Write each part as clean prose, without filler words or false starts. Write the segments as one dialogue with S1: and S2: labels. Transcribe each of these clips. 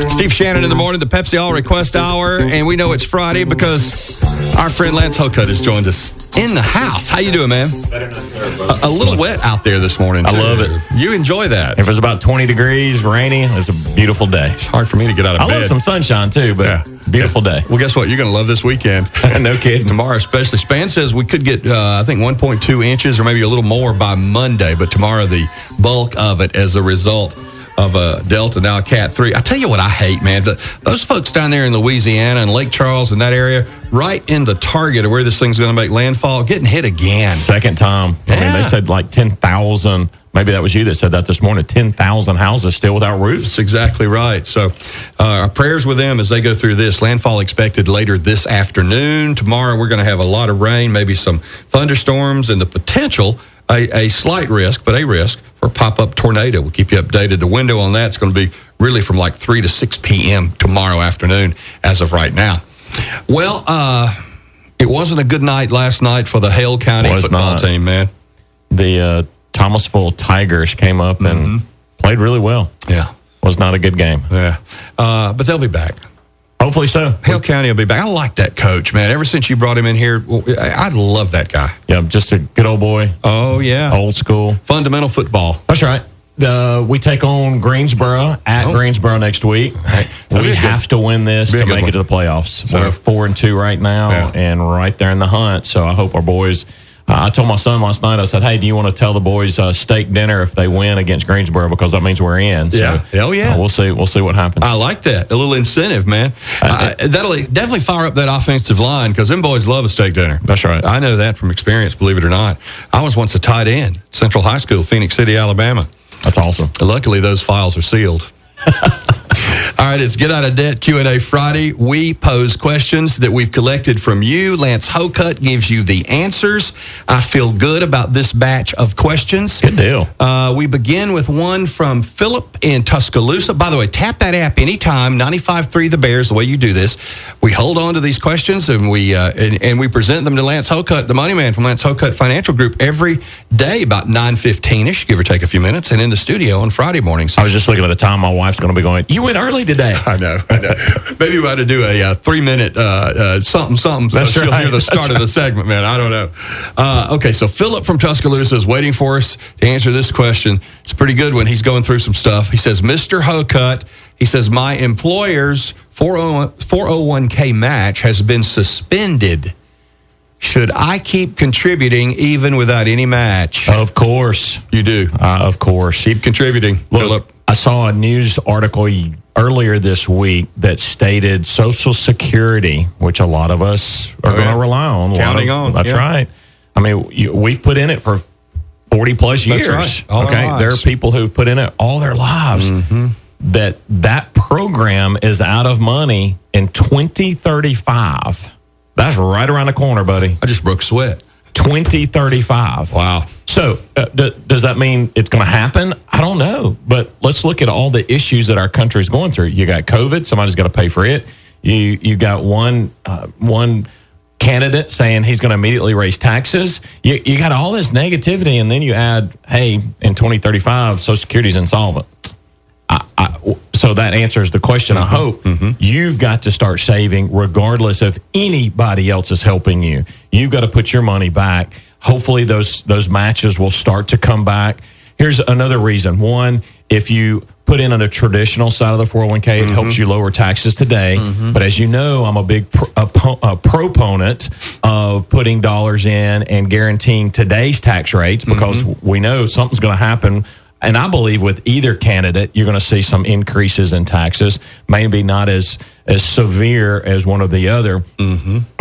S1: Steve Shannon in the morning, the Pepsi All Request Hour, and we know it's Friday because our friend Lance Hokut has joined us in the house. How you doing, man? A little wet out there this morning, too.
S2: I love it.
S1: You enjoy that.
S2: If it was about 20 degrees, rainy, it was a beautiful day.
S1: It's hard for me to get out of bed.
S2: I love some sunshine, too, but beautiful day.
S1: Well, guess what? You're going to love this weekend.
S2: No kidding.
S1: Tomorrow especially. Span says we could get, I think, 1.2 inches or maybe a little more by Monday, but tomorrow the bulk of it as a result of a Delta, now a Cat 3. I tell you what I hate, man. Those folks down there in Louisiana and Lake Charles and that area, right in the target of where this thing's going to make landfall, getting hit again.
S2: Second time.
S1: Yeah.
S2: I mean, they said like 10,000. Maybe that was you that said that this morning. 10,000 houses still without roofs.
S1: That's exactly right. So our prayers with them as they go through this. Landfall expected later this afternoon. Tomorrow we're going to have a lot of rain, maybe some thunderstorms, and the potential, a slight risk, but a risk for a pop-up tornado. We'll keep you updated. The window on that's going to be really from like 3 to 6 p.m. tomorrow afternoon as of right now. Well, it wasn't a good night last night for the Hale County football team, man.
S2: The Thomasville Tigers came up and played really well.
S1: Yeah.
S2: Was not a good game.
S1: Yeah. But they'll be back.
S2: Hopefully so.
S1: Hale County will be back. I like that coach, man. Ever since you brought him in here, I love that guy.
S2: Yeah, just a good old boy.
S1: Oh, yeah.
S2: Old school.
S1: Fundamental football.
S2: That's right. We take on Greensboro at Greensboro next week.
S1: Right.
S2: We have to win this to make it to the playoffs.
S1: So,
S2: we're 4-2 right now and right there in the hunt. So I hope our boys. I told my son last night, I said, hey, do you want to tell the boys steak dinner if they win against Greensboro, because that means we're in. So,
S1: yeah. Hell yeah.
S2: We'll see what happens.
S1: I like that. A little incentive, man. That'll definitely fire up that offensive line, because them boys love a steak dinner.
S2: That's right.
S1: I know that from experience, believe it or not. I was once a tight end, Central High School, Phoenix City, Alabama.
S2: That's awesome.
S1: Luckily, those files are sealed. All right, it's Get Out of Debt Q&A Friday. We pose questions that we've collected from you. Lance Hokut gives you the answers. I feel good about this batch of questions.
S2: Good deal.
S1: We begin with one from Philip in Tuscaloosa. By the way, tap that app anytime, 95.3 The Bears, the way you do this. We hold on to these questions, and we present them to Lance Hokut, the money man from Lance Hokut Financial Group, every day about 9:15-ish, give or take a few minutes, and in the studio on Friday mornings.
S2: I was just looking at the time. My wife's going to be going, you went early today.
S1: I know. Maybe we ought to do a 3-minute something, so she'll hear the start of the segment, man. I don't know. Okay, so Philip from Tuscaloosa is waiting for us to answer this question. It's a pretty good one. He's going through some stuff. He says, Mr. Hokut, he says, my employer's 401k match has been suspended. Should I keep contributing even without any match?
S2: Of course.
S1: You do?
S2: Of course.
S1: Keep contributing, Philip.
S2: I saw a news article earlier this week that stated Social Security, which a lot of us are going to rely on.
S1: Counting on.
S2: That's right. I mean, we've put in it for 40-plus years.
S1: That's right. All our lives.
S2: There are people who've put in it all their lives. That program is out of money in 2035. That's right around the corner, buddy.
S1: I just broke sweat.
S2: 2035.
S1: Wow.
S2: So does that mean it's going to happen? I don't know. But let's look at all the issues that our country is going through. You got COVID. Somebody's got to pay for it. You got one candidate saying he's going to immediately raise taxes. You got all this negativity, and then you add, hey, in 2035, Social Security's insolvent. So that answers the question, I hope. You've got to start saving regardless if anybody else is helping you. You've got to put your money back. Hopefully those matches will start to come back. Here's another reason. One, if you put in on the traditional side of the 401k, it helps you lower taxes today. But as you know, I'm a big proponent of putting dollars in and guaranteeing today's tax rates, because we know something's going to happen. And I believe with either candidate, you're going to see some increases in taxes, maybe not as severe as one or the other.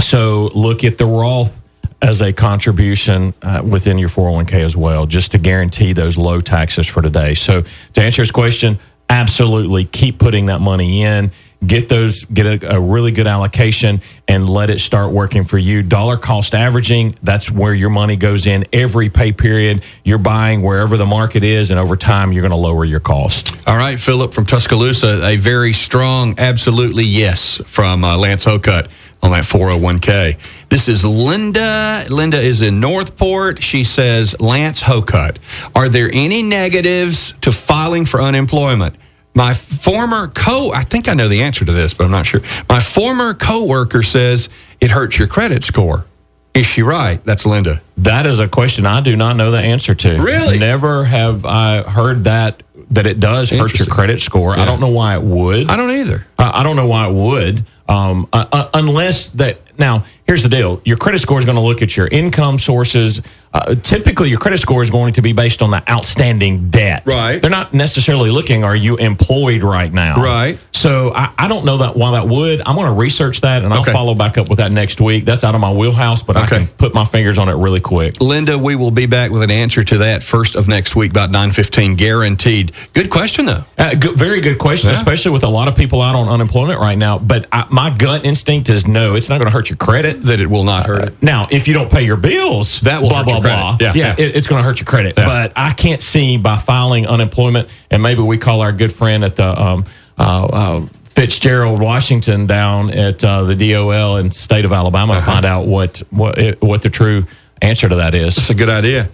S2: So look at the Roth as a contribution within your 401k as well, just to guarantee those low taxes for today. So to answer his question, absolutely keep putting that money in. Get a really good allocation and let it start working for you. Dollar cost averaging, that's where your money goes in every pay period. You're buying wherever the market is, and over time, you're going to lower your cost. All
S1: right, Philip from Tuscaloosa, a very strong, absolutely yes from Lance Hokut on that 401k. This is Linda. Linda is in Northport. She says, Lance Hokut, are there any negatives to filing for unemployment? My former I think I know the answer to this, but I'm not sure. My former coworker says it hurts your credit score. Is she right? That's Linda.
S2: That is a question I do not know the answer to.
S1: Really?
S2: Never have I heard that it does hurt your credit score. Yeah. I don't know why it would.
S1: I don't either.
S2: I don't know why it would. Unless that. Now, here's the deal. Your credit score is going to look at your income sources. Typically, your credit score is going to be based on the outstanding debt.
S1: Right.
S2: They're not necessarily looking, are you employed right now?
S1: Right.
S2: So I don't know why that would. I'm going to research that, and I'll follow back up with that next week. That's out of my wheelhouse, but I can put my fingers on it really quick.
S1: Linda, we will be back with an answer to that first of next week, about 9:15, guaranteed. Good question, though.
S2: Very good question, especially with a lot of people out on unemployment right now. But my gut instinct is no, it's not going to hurt your credit.
S1: That it will not hurt it.
S2: Now, if you don't pay your bills,
S1: that will hurt your credit.
S2: Yeah. It's going to hurt your credit. Yeah. But I can't see by filing unemployment, and maybe we call our good friend at the Fitzgerald Washington down at the DOL in the state of Alabama to find out what the true answer to that is.
S1: That's a good idea.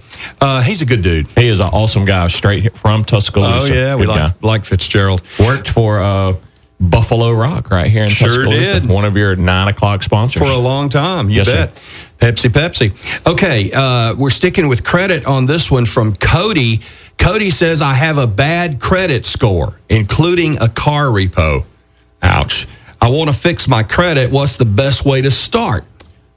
S1: He's a good dude.
S2: He is an awesome guy, straight from Tuscaloosa.
S1: Oh, yeah. We like Fitzgerald.
S2: Worked for Buffalo Rock right here in Tuscaloosa.
S1: Did.
S2: One of your 9 o'clock sponsors.
S1: For a long time. You bet. Sir. Pepsi. Okay, we're sticking with credit on this one from Cody. Cody says, I have a bad credit score, including a car repo. Ouch. I want to fix my credit. What's the best way to start?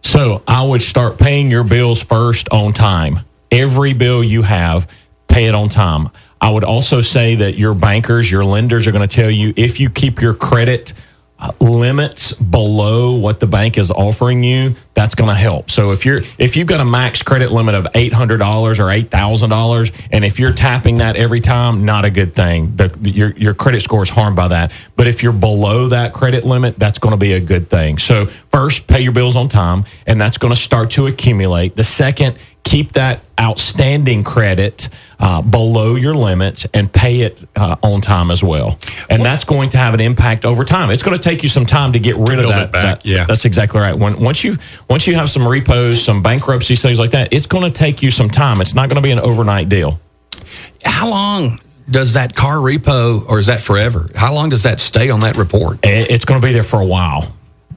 S2: So I would start paying your bills first on time. Every bill you have, pay it on time. I would also say that your bankers, your lenders are going to tell you if you keep your credit limits below what the bank is offering you, that's going to help. So if you've got a max credit limit of $800 or $8,000, and if you're tapping that every time, not a good thing. Your credit score is harmed by that. But if you're below that credit limit, that's going to be a good thing. So first, pay your bills on time, and that's going to start to accumulate. The second, keep that outstanding credit below your limits and pay it on time as well. And that's going to have an impact over time. It's going to take you some time to get rid of that.
S1: Yeah.
S2: That's exactly right. Once you have some repos, some bankruptcies, things like that, it's going to take you some time. It's not going to be an overnight deal.
S1: How long does that car repo, or is that forever? How long does that stay on that report?
S2: It's going to be there for a while.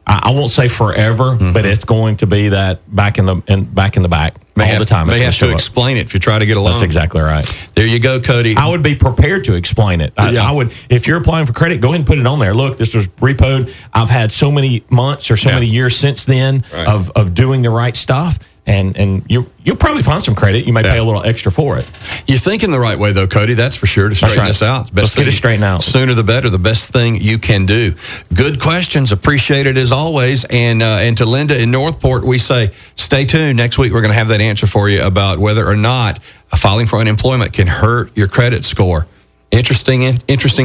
S2: I won't say forever, but it's going to be that back in the back all the time.
S1: May have to explain it if you try to get a loan.
S2: That's exactly right.
S1: There you go, Cody.
S2: I would be prepared to explain it. I would, if you're applying for credit, go ahead and put it on there. Look, this was repoed. I've had so many months or so many years since then of doing the right stuff. And you'll probably find some credit. You may pay a little extra for it.
S1: You're thinking the right way, though, Cody. That's for sure, to straighten this out.
S2: Let's get it straightened out.
S1: Sooner the better. The best thing you can do. Good questions. Appreciate it as always. And to Linda in Northport, we say, stay tuned. Next week, we're going to have that answer for you about whether or not filing for unemployment can hurt your credit score. Interesting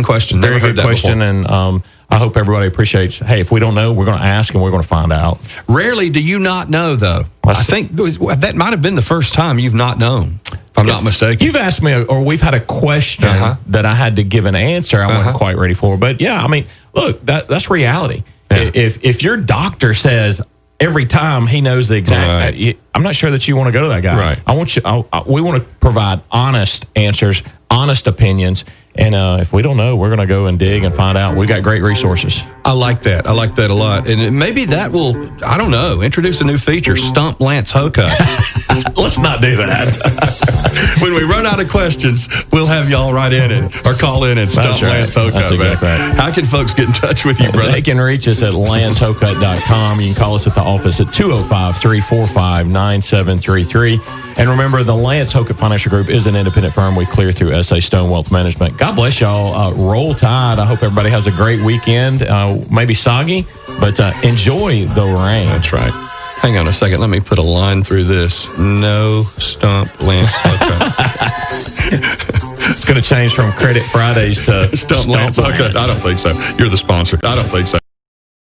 S1: question.
S2: Very good question. And I hope everybody appreciates, hey, if we don't know, we're going to ask and we're going to find out.
S1: Rarely do you not know, though. I think that might have been the first time you've not known, if I'm not mistaken.
S2: You've asked me, or we've had a question that I had to give an answer I wasn't quite ready for. But, yeah, I mean, look, that's reality. Yeah. If your doctor says every time he knows the exact, I'm not sure that you want to go to that guy.
S1: Right.
S2: We want to provide honest answers, honest opinions. And if we don't know, we're going to go and dig and find out. We got great resources.
S1: I like that. I like that a lot. And maybe that will, I don't know, introduce a new feature, Stump Lance Hokut.
S2: Let's not do that.
S1: When we run out of questions, we'll have y'all write in or call in and Stump Lance Hokut.
S2: That's exactly right.
S1: How can folks get in touch with you, brother?
S2: They can reach us at lancehokut.com. You can call us at the office at 205-345-9733. And remember, the Lance Hokut Financial Group is an independent firm. We clear through SA Stone Wealth Management. God bless y'all. Roll Tide. I hope everybody has a great weekend. Maybe soggy, but enjoy the rain.
S1: That's right. Hang on a second. Let me put a line through this. No Stump Lance Hokut.
S2: It's going to change from Credit Fridays to
S1: Stump Lance Hokut. I don't think so. You're the sponsor. I don't think so.